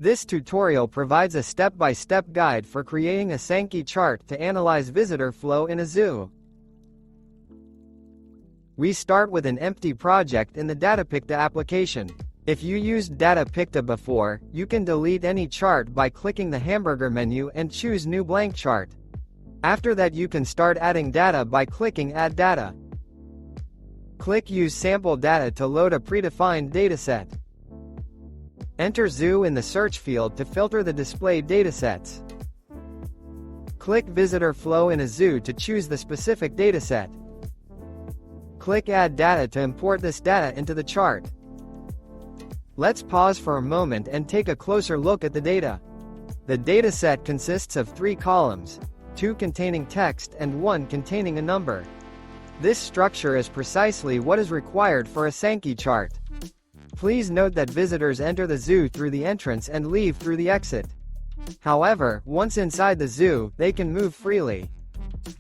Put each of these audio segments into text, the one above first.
This tutorial provides a step-by-step guide for creating a Sankey chart to analyze visitor flow in a zoo. We start with an empty project in the DataPicta application. If you used DataPicta before, you can delete any chart by clicking the hamburger menu and choose New Blank Chart. After that, you can start adding data by clicking Add Data. Click Use Sample Data to load a predefined dataset. Enter Zoo in the search field to filter the displayed datasets. Click Visitor Flow in a zoo to choose the specific dataset. Click Add Data to import this data into the chart. Let's pause for a moment and take a closer look at the data. The dataset consists of 3 columns, 2 containing text and 1 containing a number. This structure is precisely what is required for a Sankey chart. Please note that visitors enter the zoo through the entrance and leave through the exit. However, once inside the zoo, they can move freely.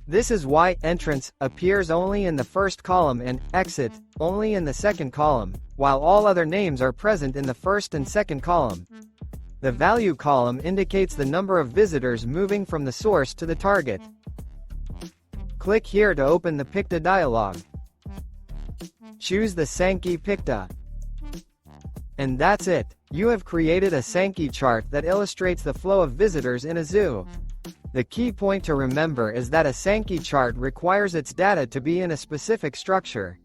This is why entrance appears only in the first column and exit only in the second column, while all other names are present in the first and second column. The value column indicates the number of visitors moving from the source to the target. Click here to open the Picta dialog. Choose the Sankey Picta. And that's it. You have created a Sankey chart that illustrates the flow of visitors in a zoo. The key point to remember is that a Sankey chart requires its data to be in a specific structure.